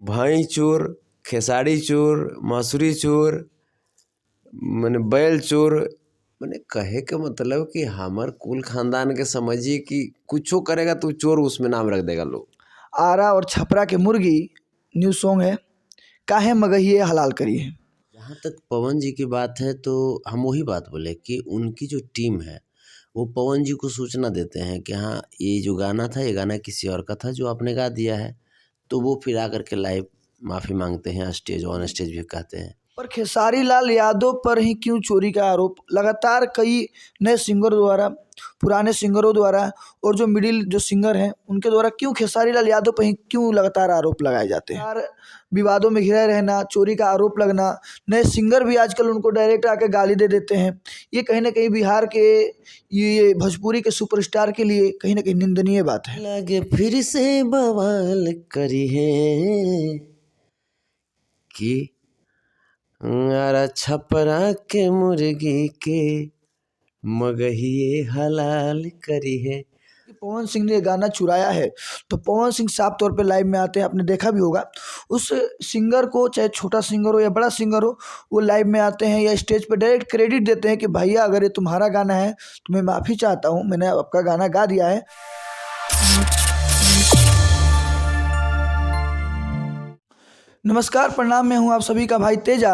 भाई चूर, खेसारी चूर, मसूरी चूर, मैंने बैल चूर, मैंने कहे के मतलब कि हमार कुल खानदान के समझिए कि कुछो करेगा तो चोर उसमें नाम रख देगा लोग। आरा और छपरा के मुर्गी न्यू सॉन्ग है, काहे मगहिए हलाल करिए। जहाँ तक पवन जी की बात है तो हम वही बात बोले कि उनकी जो टीम है वो पवन जी को सूचना देते हैं कि हाँ ये जो गाना था ये गाना किसी और का था जो आपने गा दिया है, तो वो फिर आकर के लाइव माफ़ी मांगते हैं, स्टेज ऑन स्टेज भी कहते हैं। पर खेसारी लाल यादव पर ही क्यों चोरी का आरोप? लगातार कई नए सिंगर द्वारा, पुराने सिंगरों द्वारा और जो मिडिल जो सिंगर हैं उनके द्वारा क्यों खेसारी लाल यादव पर ही क्यों लगातार आरोप लगाए जाते हैं? यार विवादों में घिरा रहना, चोरी का आरोप लगना, नए सिंगर भी आजकल उनको डायरेक्ट आके गाली दे देते हैं। ये कहीं ना कहीं बिहार के ये भोजपुरी के सुपरस्टार के लिए कहीं ना कहीं निंदनीय बात है। लगे फिर से बवाल करी है कि आरा छपरा के मुर्गी के मगहिए हलाल करी है। पवन सिंह ने गाना चुराया है तो पवन सिंह साफ तौर पे लाइव में आते हैं, आपने देखा भी होगा। उस सिंगर को, चाहे छोटा सिंगर हो या बड़ा सिंगर हो, वो लाइव में आते हैं या स्टेज पे डायरेक्ट क्रेडिट देते हैं कि भैया अगर ये तुम्हारा गाना है तो मैं माफ़ी चाहता हूँ, मैंने आपका गाना गा दिया है। नमस्कार, प्रणाम, मैं हूँ आप सभी का भाई तेजा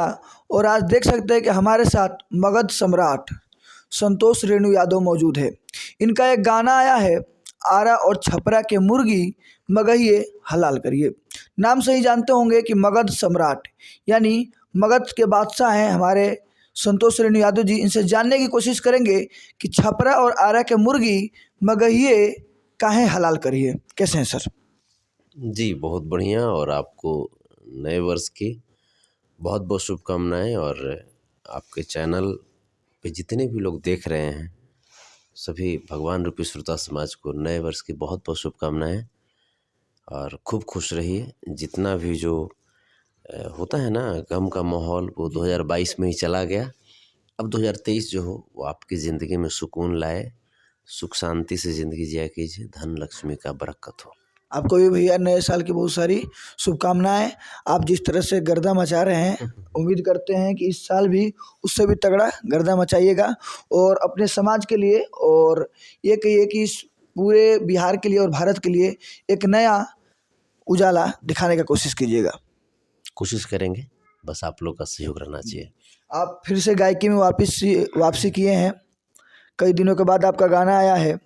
और आज देख सकते हैं कि हमारे साथ मगध सम्राट संतोष रेणु यादव मौजूद है। इनका एक गाना आया है, आरा और छपरा के मुर्गी मगहिए हलाल करिए। नाम से ही जानते होंगे कि मगध सम्राट यानी मगध के बादशाह हैं हमारे संतोष रेणु यादव जी। इनसे जानने की कोशिश करेंगे कि छपरा और आरा के मुर्गी मगहिए काहे हलाल करिए। कैसे हैं सर? जी बहुत बढ़िया, और आपको नए वर्ष की बहुत बहुत शुभकामनाएं। और आपके चैनल पे जितने भी लोग देख रहे हैं सभी भगवान रूपी श्रोता समाज को नए वर्ष की बहुत बहुत शुभकामनाएं। और खूब खुश रहिए। जितना भी जो होता है ना गम का माहौल, वो 2022 में ही चला गया। अब 2023 जो हो वो आपकी ज़िंदगी में सुकून लाए, सुख शांति से ज़िंदगी जिया कीजिए, धन लक्ष्मी का बरकत हो। आपको भी भैया नए साल की बहुत सारी शुभकामनाएं। आप जिस तरह से गर्दा मचा रहे हैं, उम्मीद करते हैं कि इस साल भी उससे भी तगड़ा गर्दा मचाइएगा और अपने समाज के लिए, और ये कहिए कि इस पूरे बिहार के लिए और भारत के लिए एक नया उजाला दिखाने का कोशिश कीजिएगा। कोशिश करेंगे, बस आप लोग का सहयोग रहना चाहिए। आप फिर से गायकी में वापसी किए हैं। कई दिनों के बाद आपका गाना आया है,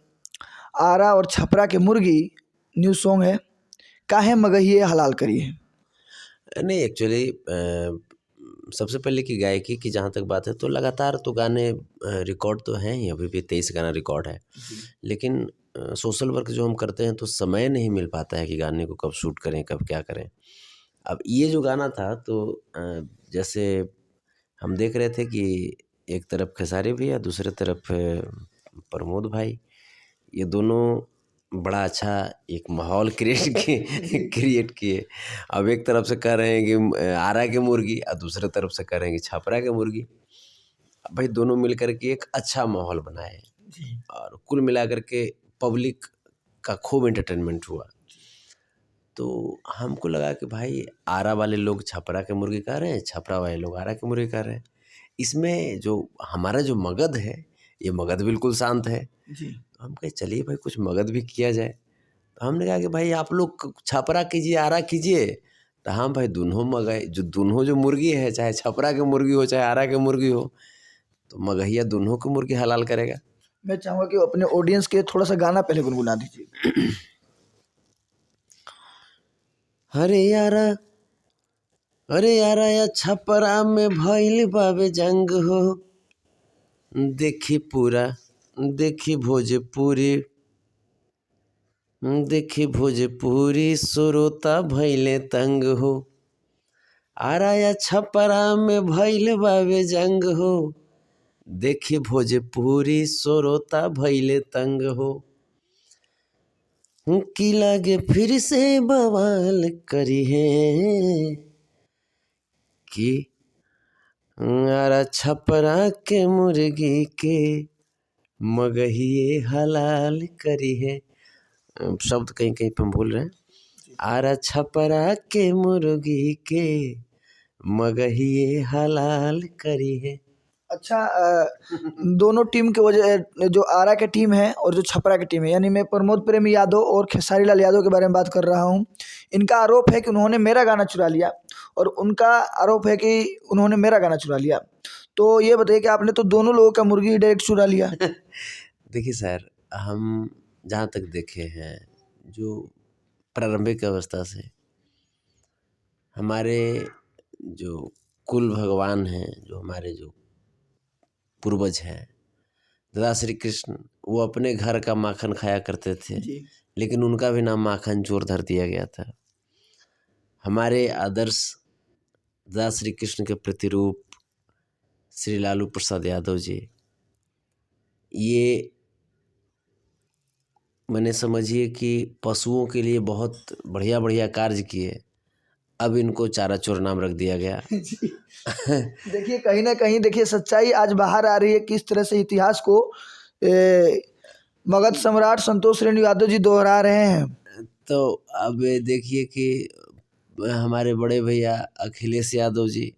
आरा और छपरा के मुर्गी न्यू सॉन्ग है, काहे मगहिए हलाल करिए। नहीं एक्चुअली सबसे पहले की गायकी की जहाँ तक बात है तो लगातार तो गाने रिकॉर्ड तो हैं ही, अभी भी 23 गाना रिकॉर्ड है। लेकिन सोशल वर्क जो हम करते हैं तो समय नहीं मिल पाता है कि गाने को कब शूट करें कब क्या करें। अब ये जो गाना था तो जैसे हम देख रहे थे कि एक तरफ खेसारी भैया, दूसरे तरफ प्रमोद भाई, ये दोनों बड़ा अच्छा एक माहौल क्रिएट किए। अब एक तरफ से कह रहे हैं कि आरा के मुर्गी और दूसरे तरफ से कह रहे हैं कि छपरा के मुर्गी। अब भाई दोनों मिलकर के एक अच्छा माहौल बनाए और कुल मिलाकर के पब्लिक का खूब एंटरटेनमेंट हुआ। तो हमको लगा कि भाई आरा वाले लोग छपरा के मुर्गी कह रहे हैं, छपरा वाले लोग आरा के मुर्गी कह रहे हैं। इसमें जो हमारा जो मगध है, ये मगध बिल्कुल शांत है। तो हम कहे चलिए भाई कुछ मगध भी किया जाए। तो हमने कहा कि भाई आप लोग छपरा कीजिए, आरा कीजिए। तो हाँ भाई दोनों मगह जो दोनों जो मुर्गी है, चाहे छपरा की मुर्गी हो चाहे आरा की मुर्गी हो, तो मगहिया दोनों की मुर्गी हलाल करेगा। मैं चाहूँगा कि अपने ऑडियंस के थोड़ा सा गाना पहले गुनगुना दीजिए। अरे यारा या छपरा में भइल बाबे जंग हो, देखी पूरा देखी भोजपुरी श्रोता भइले तंग हो। आरा या छपरा में भइल बाबे जंग हो, देखी भोजपुरी श्रोता भइले तंग हो। की लागे फिर से बवाल करी है कि आरा छपरा के मुर्गी के मगहिए हलाल करी है। शब्द कहीं कहीं पे हम भूल रहे हैं। आरा छपरा के मुर्गी के मगहिए हलाल करी है। अच्छा, दोनों टीम के वजह, जो आरा की टीम है और जो छपरा की टीम है, यानी मैं प्रमोद प्रेम यादव और खेसारी लाल यादव के बारे में बात कर रहा हूँ। इनका आरोप है कि उन्होंने मेरा गाना चुरा लिया और उनका आरोप है कि उन्होंने मेरा गाना चुरा लिया। तो ये बताइए कि आपने तो दोनों लोगों का मुर्गी डायरेक्ट चुरा लिया। देखिए सर, हम जहाँ तक देखे हैं, जो प्रारंभिक अवस्था से हमारे जो कुल भगवान हैं, जो हमारे जो पूर्वज हैं, दादा श्री कृष्ण, वो अपने घर का माखन खाया करते थे, लेकिन उनका भी नाम माखन चोर धर दिया गया था। हमारे आदर्श दादा श्री कृष्ण के प्रतिरूप श्री लालू प्रसाद यादव जी, ये मैंने समझिए कि पशुओं के लिए बहुत बढ़िया बढ़िया कार्य किए, अब इनको चारा चोर नाम रख दिया गया। देखिए, कहीं ना कहीं देखिए सच्चाई आज बाहर आ रही है, किस तरह से इतिहास को मगध सम्राट संतोष रेणु यादव जी दोहरा रहे हैं। तो अब देखिए कि हमारे बड़े भैया अखिलेश यादव जी,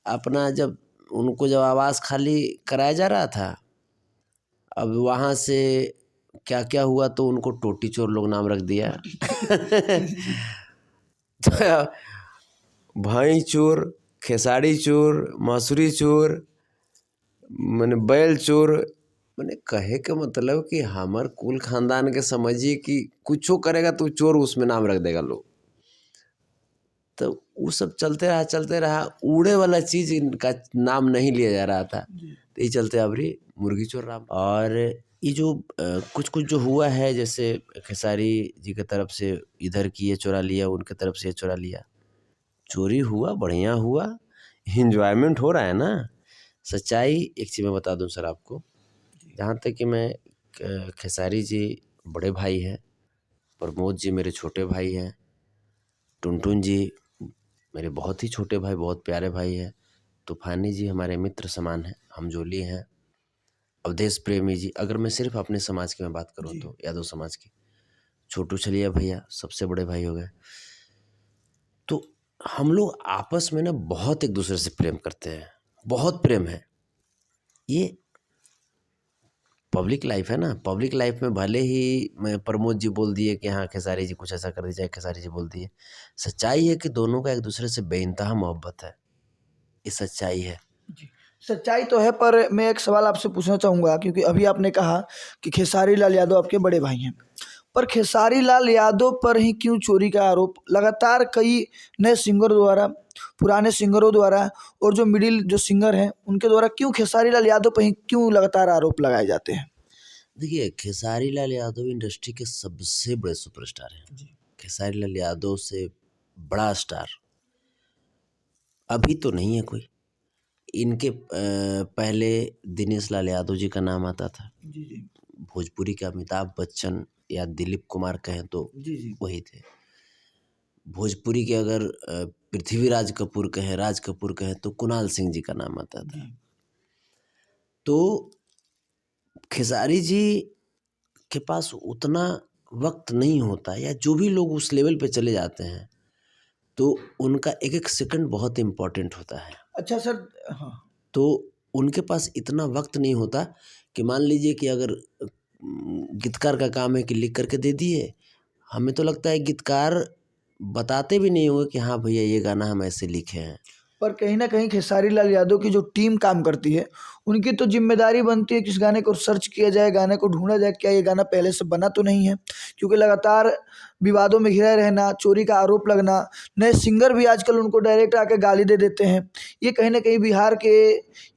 अपना जब उनको जब आवास खाली कराया जा रहा था, अब वहाँ से क्या क्या हुआ तो उनको टोटी चोर लोग नाम रख दिया। भाई चोर, खेसारी चोर, मसूरी चोर, मैंने बैल चोर, मैंने कहे के मतलब कि हमार कुल खानदान के समझिए कि कुछो करेगा तो चोर उसमें नाम रख देगा लोग। तो वो सब चलते रहा, उड़े वाला चीज इनका नाम नहीं लिया जा रहा था, तो ये चलते अबरी मुर्गी चोर नाम। और ये जो कुछ कुछ जो हुआ है, जैसे खेसारी जी की तरफ से इधर की ये चुरा लिया, उनके तरफ से ये चुरा लिया, चोरी हुआ, बढ़िया हुआ, इंजॉयमेंट हो रहा है ना। सच्चाई एक चीज़ मैं बता दूं सर आपको, जहाँ तक कि मैं खेसारी जी बड़े भाई हैं, प्रमोद जी मेरे छोटे भाई हैं, टुनटुन जी मेरे बहुत ही छोटे भाई, बहुत प्यारे भाई हैं, तूफानी जी हमारे मित्र समान हैं, हमजोली हैं, अवधेश प्रेमी जी, अगर मैं सिर्फ अपने समाज की मैं बात करूं तो यादव समाज की, छोटू छलिया भैया सबसे बड़े भाई हो गए। तो हम लोग आपस में ना बहुत एक दूसरे से प्रेम करते हैं, बहुत प्रेम है। ये पब्लिक लाइफ है ना, पब्लिक लाइफ में भले ही मैं प्रमोद जी बोल दिए कि हाँ खेसारी जी कुछ ऐसा कर दीजिए, खेसारी जी बोल दिए, सच्चाई है कि दोनों का एक दूसरे से बेइंतहा मोहब्बत है, ये सच्चाई है। सच्चाई तो है, पर मैं एक सवाल आपसे पूछना चाहूँगा, क्योंकि अभी आपने कहा कि खेसारी लाल यादव आपके बड़े भाई हैं, पर खेसारी लाल यादव पर ही क्यों चोरी का आरोप लगातार कई नए सिंगर द्वारा, पुराने सिंगरों द्वारा और जो मिडिल जो सिंगर हैं उनके द्वारा क्यों खेसारी लाल यादव पर ही क्यों लगातार आरोप लगाए जाते हैं? देखिए, खेसारी लाल यादव इंडस्ट्री के सबसे बड़े सुपरस्टार हैं। खेसारी लाल यादव से बड़ा स्टार अभी तो नहीं है कोई। इनके पहले दिनेश लाल यादव जी का नाम आता था, भोजपुरी के अमिताभ बच्चन या दिलीप कुमार कहें तो वही थे। भोजपुरी के अगर पृथ्वीराज कपूर कहें, राज कपूर कहें तो कुणाल सिंह जी का नाम आता था। तो खेसारी जी के पास उतना वक्त नहीं होता, या जो भी लोग उस लेवल पे चले जाते हैं तो उनका एक एक सेकंड बहुत इम्पोर्टेंट होता है। अच्छा सर, हाँ, तो उनके पास इतना वक्त नहीं होता कि मान लीजिए कि अगर गीतकार का काम है कि लिख करके दे दिए, हमें तो लगता है गीतकार बताते भी नहीं होंगे कि हाँ भैया ये गाना हम ऐसे लिखे हैं। पर कहीं ना कहीं खेसारी लाल यादव की जो टीम काम करती है, उनकी तो जिम्मेदारी बनती है कि इस गाने को सर्च किया जाए, गाने को ढूंढा जाए, क्या ये गाना पहले से बना तो नहीं है, क्योंकि लगातार विवादों में घिरा रहना, चोरी का आरोप लगना, नए सिंगर भी आजकल उनको डायरेक्ट आके गाली दे देते हैं, ये कहीं ना कहीं बिहार के,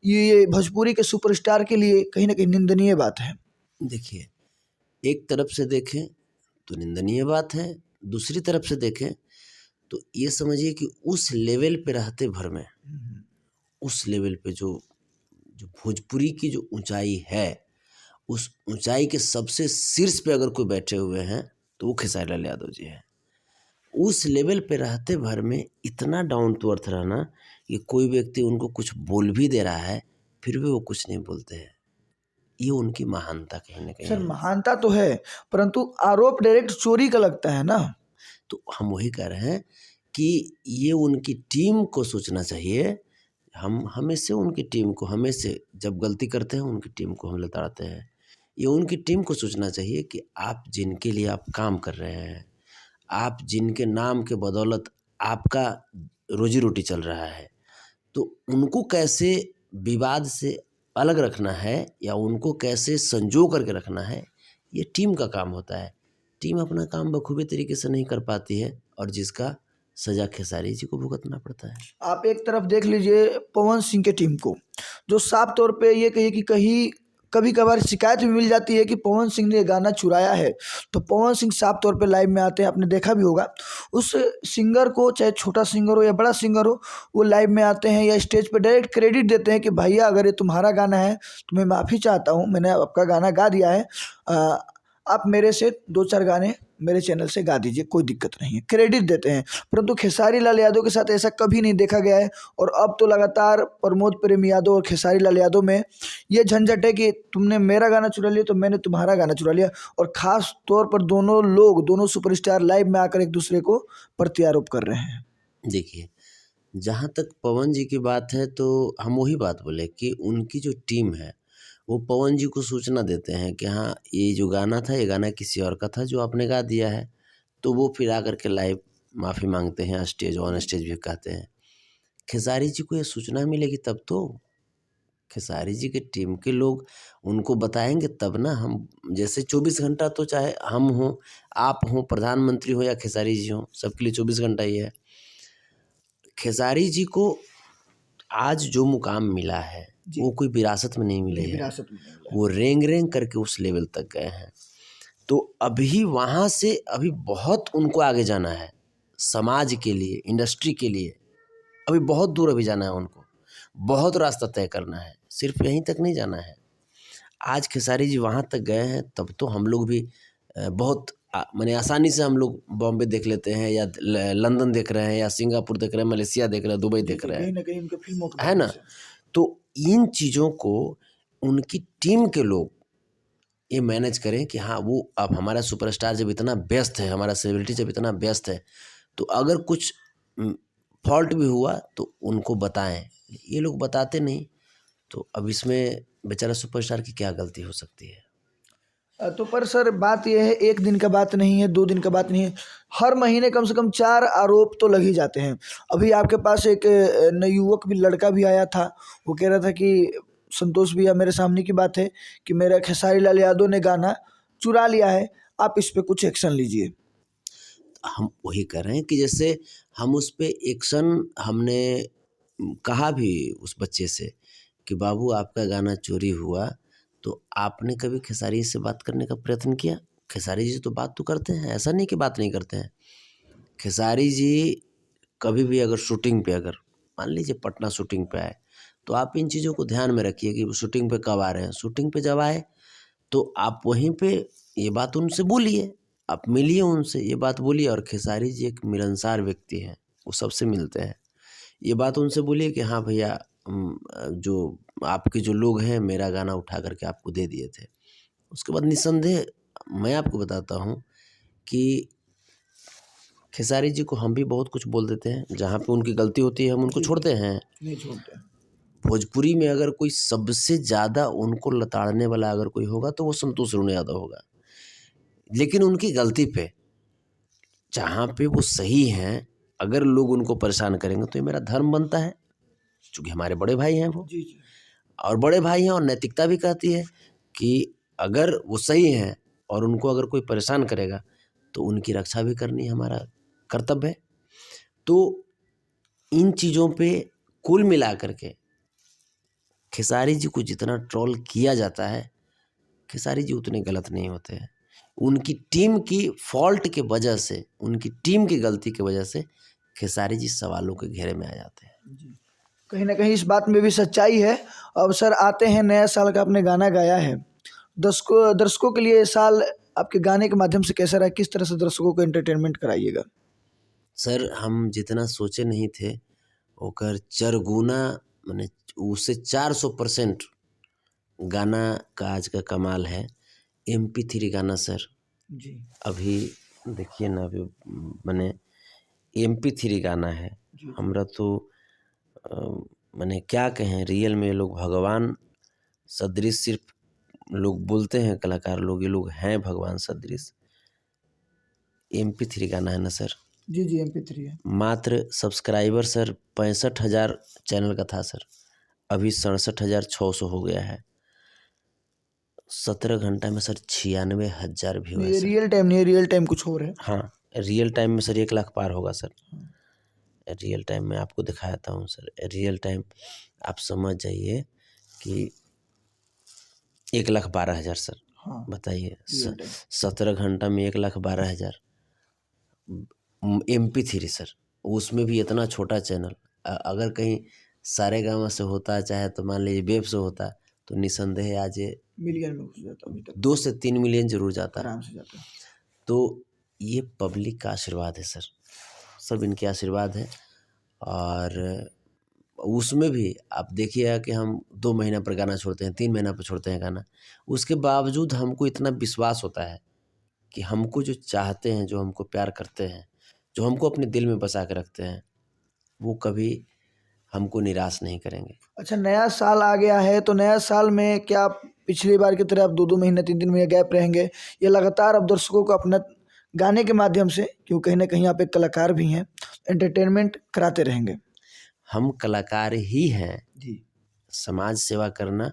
ये भोजपुरी के सुपरस्टार के लिए कहीं ना कहीं निंदनीय बात है। देखिए, एक तरफ से देखें तो निंदनीय बात है, दूसरी तरफ से देखें तो ये समझिए कि उस लेवल पे रहते भर में, उस लेवल पे जो जो भोजपुरी की जो ऊंचाई है, उस ऊंचाई के सबसे शीर्ष पे अगर कोई बैठे हुए हैं तो वो खेसारी लाल यादव जी हैं। उस लेवल पे रहते भर में इतना डाउन टू अर्थ रहना कि कोई व्यक्ति उनको कुछ बोल भी दे रहा है फिर भी वो कुछ नहीं बोलते हैं, ये उनकी महानता कहीं ना कहीं सर है। महानता तो है, परंतु आरोप डायरेक्ट चोरी का लगता है ना। तो हम वही कह रहे हैं कि ये उनकी टीम को सोचना चाहिए। हम हमेशा उनकी टीम को, हमेशा जब गलती करते हैं उनकी टीम को हम लताड़ते हैं। ये उनकी टीम को सोचना चाहिए कि आप जिनके लिए आप काम कर रहे हैं, आप जिनके नाम के बदौलत आपका रोजी रोटी चल रहा है, तो उनको कैसे विवाद से अलग रखना है या उनको कैसे संजो करके रखना है, ये टीम का काम होता है। टीम अपना काम बखूबी तरीके से नहीं कर पाती है और जिसका सजा खेसारी जी को भुगतना पड़ता है। आप एक तरफ देख लीजिए पवन सिंह के टीम को, जो साफ तौर पे ये कहिए कि कहीं कभी कभार शिकायत भी मिल जाती है कि पवन सिंह ने गाना चुराया है, तो पवन सिंह साफ तौर पे लाइव में आते हैं। आपने देखा भी होगा उस सिंगर को, चाहे छोटा सिंगर हो या बड़ा सिंगर हो, वो लाइव में आते हैं या स्टेज पे डायरेक्ट क्रेडिट देते हैं कि भैया अगर ये तुम्हारा गाना है तो मैं माफ़ी चाहता हूँ, मैंने आपका गाना गा दिया है, आप मेरे से 2-4 गाने मेरे चैनल से गा दीजिए, कोई दिक्कत नहीं है, क्रेडिट देते हैं। परंतु खेसारी लाल यादव के साथ ऐसा कभी नहीं देखा गया है। और अब तो लगातार प्रमोद प्रेम यादव और खेसारी लाल यादव में ये झंझट है कि तुमने मेरा गाना चुरा लिया तो मैंने तुम्हारा गाना चुरा लिया। और ख़ास तौर पर दोनों लोग, दोनों सुपरस्टार लाइव में आकर एक दूसरे को प्रत्यारोप कर रहे हैं। देखिए, जहाँ तक पवन जी की बात है तो हम वही बात बोले कि उनकी जो टीम है वो पवन जी को सूचना देते हैं कि हाँ, ये जो गाना था, ये गाना किसी और का था जो आपने गा दिया है। तो वो फिर आकर के लाइव माफ़ी मांगते हैं, स्टेज ऑन स्टेज भी कहते हैं। खेसारी जी को ये सूचना मिलेगी तब तो, खेसारी जी की टीम के लोग उनको बताएंगे तब ना। हम जैसे 24 घंटा तो चाहे हम हों, आप हों, प्रधानमंत्री हो या खेसारी जी हों, सबके लिए 24 घंटा ही है। खेसारी जी को आज जो मुकाम मिला है वो कोई विरासत में नहीं मिले है, वो रेंग रेंग करके उस लेवल तक गए हैं। तो अभी वहाँ से अभी बहुत उनको आगे जाना है, समाज के लिए, इंडस्ट्री के लिए अभी बहुत दूर अभी जाना है उनको, बहुत रास्ता तय करना है, सिर्फ यहीं तक नहीं जाना है। आज खेसारी जी वहाँ तक गए हैं तब तो हम लोग भी बहुत माने आसानी से हम लोग बॉम्बे देख लेते हैं या लंदन देख रहे हैं या सिंगापुर देख रहे हैं, मलेशिया देख रहे हैं, दुबई देख रहे हैं, कहीं ना कहीं उनके फिल्मों की है ना। तो इन चीज़ों को उनकी टीम के लोग ये मैनेज करें कि हाँ, वो अब हमारा सुपरस्टार जब इतना व्यस्त है, हमारा सेलिब्रिटी जब इतना व्यस्त है, तो अगर कुछ फॉल्ट भी हुआ तो उनको बताएं। ये लोग बताते नहीं, तो अब इसमें बेचारा सुपरस्टार की क्या गलती हो सकती है। तो पर सर बात यह है, एक दिन का बात नहीं है, 2 दिन का बात नहीं है, हर महीने कम से कम 4 आरोप तो लग ही जाते हैं। अभी आपके पास एक नवयुवक भी, लड़का भी आया था, वो कह रहा था कि संतोष भैया, मेरे सामने की बात है कि मेरा खेसारी लाल यादव ने गाना चुरा लिया है, आप इस पे कुछ एक्शन लीजिए। हम वही कर रहे हैं कि जैसे हम उस पे एक्शन, हमने कहा भी उस बच्चे से कि बाबू आपका गाना चोरी हुआ, तो आपने कभी खेसारी से बात करने का प्रयत्न किया? खेसारी जी तो बात तो करते हैं, ऐसा नहीं कि बात नहीं करते हैं। खेसारी जी कभी भी अगर शूटिंग पे, अगर मान लीजिए पटना शूटिंग पे आए, तो आप इन चीज़ों को ध्यान में रखिए कि वो शूटिंग पे कब आ रहे हैं। शूटिंग पे जब आए तो आप वहीं पे ये बात उनसे बोलिए, आप मिलिए उनसे, ये बात बोलिए। और खेसारी जी एक मिलनसार व्यक्ति हैं, वो सबसे मिलते हैं। ये बात उनसे बोलिए कि हाँ भैया, जो आपके जो लोग हैं मेरा गाना उठा करके आपको दे दिए थे। उसके बाद निस्संदेह मैं आपको बताता हूँ कि खेसारी जी को हम भी बहुत कुछ बोल देते हैं, जहाँ पे उनकी गलती होती है हम उनको छोड़ते हैं, नहीं छोड़ते। भोजपुरी में अगर कोई सबसे ज़्यादा उनको लताड़ने वाला अगर कोई होगा तो वो संतोष रेणु यादव होगा। लेकिन उनकी गलती पे, जहाँ पे वो सही हैं, अगर लोग उनको परेशान करेंगे तो ये मेरा धर्म बनता है, क्योंकि हमारे बड़े भाई हैं वो, जी जी। और बड़े भाई हैं और नैतिकता भी कहती है कि अगर वो सही हैं और उनको अगर कोई परेशान करेगा तो उनकी रक्षा भी करनी हमारा कर्तव्य है। तो इन चीज़ों पे कुल मिला करके खेसारी जी को जितना ट्रोल किया जाता है, खेसारी जी उतने गलत नहीं होते हैं। उनकी टीम की फॉल्ट के वजह से, उनकी टीम की गलती की वजह से खेसारी जी सवालों के घेरे में आ जाते हैं। कहीं ना कहीं इस बात में भी सच्चाई है। अब सर आते हैं, नया साल का आपने गाना गाया है, दर्शकों के लिए ये साल आपके गाने के माध्यम से कैसा रहा, किस तरह से दर्शकों को एंटरटेनमेंट कराइएगा? सर हम जितना सोचे नहीं थे ओकर चरगुना, माने उससे 400% गाना का आज का कमाल है। MP3 गाना सर जी। अभी देखिए ना, अभी मैंने MP3 गाना है हमरा तो मैंने क्या कहें, रियल में ये लोग भगवान सदृश सिर्फ लोग बोलते हैं, कलाकार लोग, ये लोग हैं भगवान सदृश। MP3 गाना है ना सर, जी जी MP3 है। मात्र सब्सक्राइबर सर 65,000 चैनल का था सर, अभी 67,600 हो गया है। 17 घंटा में सर 96,000 व्यू है ये सर। रियल टाइम नहीं है, रियल टाइम कुछ और है। हाँ, रियल टाइम में सर 1 लाख पार होगा सर। रियल टाइम में आपको दिखाता हूँ सर, रियल टाइम आप समझ जाइए कि 1,12,000 सर। हाँ बताइए, रियल टाइम। 17 घंटा में 1,12,000। MP3 सर, उसमें भी इतना छोटा चैनल। अगर कहीं सारेगामा से होता, चाहे तो मान लीजिए वेब से होता, तो निसंदेह आज ये मिलियन में घुस जाता अभी तक, 2 से 3 मिलियन जरूर जाता। आराम से जाता है। तो ये पब्लिक का आशीर्वाद है सर, सब इनके आशीर्वाद है। और उसमें भी आप देखिएगा कि हम 2 महीना पर गाना छोड़ते हैं, 3 महीना पर छोड़ते हैं गाना, उसके बावजूद हमको इतना विश्वास होता है कि हमको जो चाहते हैं, जो हमको प्यार करते हैं, जो हमको अपने दिल में बसा के रखते हैं, वो कभी हमको निराश नहीं करेंगे। अच्छा, नया साल आ गया है तो नया साल में क्या पिछली बार की तरह आप 2-2 महीने 3-3 महीने गैप रहेंगे, या लगातार अब दर्शकों को अपना गाने के माध्यम से, क्योंकि कहीं ना कहीं आप एक कलाकार भी हैं, एंटरटेनमेंट कराते रहेंगे? हम कलाकार ही हैं, जी समाज सेवा करना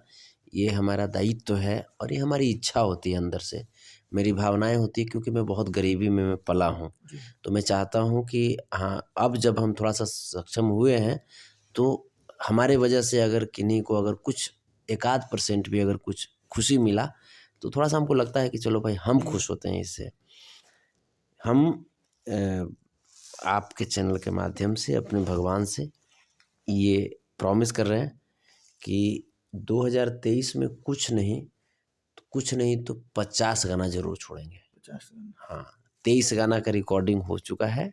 ये हमारा दायित्व है और ये हमारी इच्छा होती है अंदर से, मेरी भावनाएं होती है, क्योंकि मैं बहुत गरीबी में मैं पला हूँ। तो मैं चाहता हूँ कि हाँ, अब जब हम थोड़ा सा सक्षम हुए हैं, तो हमारे वजह से अगर किन्हीं को अगर कुछ 1-8% भी अगर कुछ खुशी मिला, तो थोड़ा सा हमको लगता है कि चलो भाई, हम खुश होते हैं इससे। हम आपके चैनल के माध्यम से अपने भगवान से ये प्रॉमिस कर रहे हैं कि 2023 में कुछ नहीं तो 50 गाना जरूर छोड़ेंगे। 50 हाँ, 23 गाना का रिकॉर्डिंग हो चुका है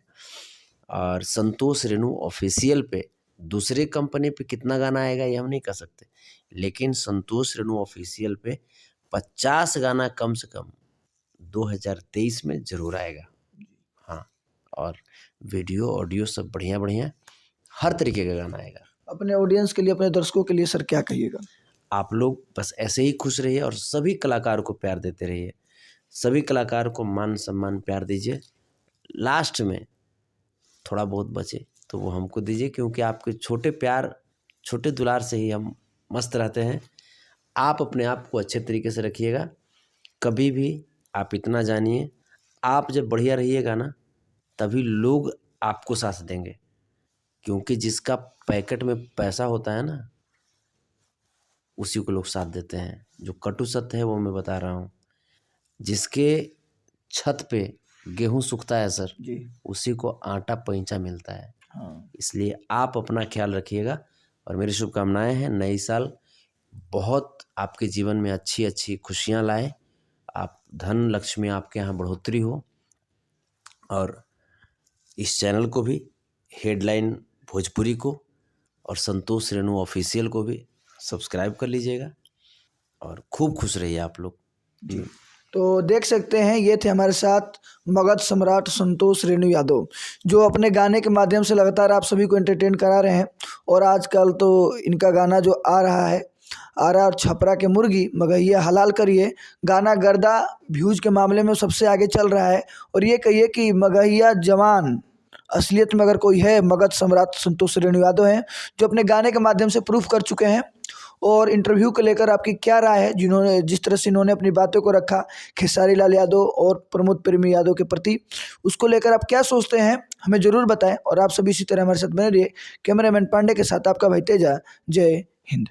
और संतोष रेणु ऑफिशियल पे, दूसरे कंपनी पे कितना गाना आएगा ये हम नहीं कह सकते, लेकिन संतोष रेणु ऑफिशियल पे 50 गाना कम से कम 2023 में जरूर आएगा। हाँ, और वीडियो ऑडियो सब बढ़िया बढ़िया हर तरीके का गाना आएगा। अपने ऑडियंस के लिए, अपने दर्शकों के लिए सर क्या कहिएगा? आप लोग बस ऐसे ही खुश रहिए और सभी कलाकार को प्यार देते रहिए, सभी कलाकार को मान सम्मान प्यार दीजिए। लास्ट में थोड़ा बहुत बचे तो वो हमको दीजिए, क्योंकि आपके छोटे प्यार, छोटे दुलार से ही हम मस्त रहते हैं। आप अपने आप को अच्छे तरीके से रखिएगा। कभी भी आप इतना जानिए, आप जब बढ़िया रहिएगा ना, तभी लोग आपको साथ देंगे, क्योंकि जिसका पैकेट में पैसा होता है ना, उसी को लोग साथ देते हैं। जो कटु सत्य है वो मैं बता रहा हूँ, जिसके छत पे गेहूं सूखता है सर, जी उसी को आटा पैंचा मिलता है। हाँ। इसलिए आप अपना ख्याल रखिएगा और मेरी शुभकामनाएं हैं, नई साल बहुत आपके जीवन में अच्छी अच्छी खुशियां लाए, आप धन लक्ष्मी आपके यहाँ बढ़ोतरी हो। और इस चैनल को भी, हेडलाइन भोजपुरी को और संतोष रेणु ऑफिशियल को भी सब्सक्राइब कर लीजिएगा और खूब खुश रहिए आप लोग। जी, तो देख सकते हैं ये थे हमारे साथ मगध सम्राट संतोष रेणु यादव, जो अपने गाने के माध्यम से लगातार आप सभी को एंटरटेन करा रहे हैं। और आजकल तो इनका गाना जो आ रहा है, आरा और छपरा के मुर्गी मगहिया हलाल करिए, गाना गर्दा व्यूज के मामले में सबसे आगे चल रहा है। और ये कहिए कि मगहिया जवान असलियत में अगर कोई है, मगध सम्राट संतोष रेणु यादव हैं, जो अपने गाने के माध्यम से प्रूफ कर चुके हैं। और इंटरव्यू को लेकर आपकी क्या राय है, जिन्होंने जिस तरह से इन्होंने अपनी बातों को रखा खेसारी लाल यादव और प्रमोद प्रेमी यादव के प्रति, उसको लेकर आप क्या सोचते हैं, हमें ज़रूर बताएं। और आप सभी इसी तरह हमारे साथ बने रहिए। कैमरामैन पांडे के साथ आपका भाई तेजा। जय हिंद।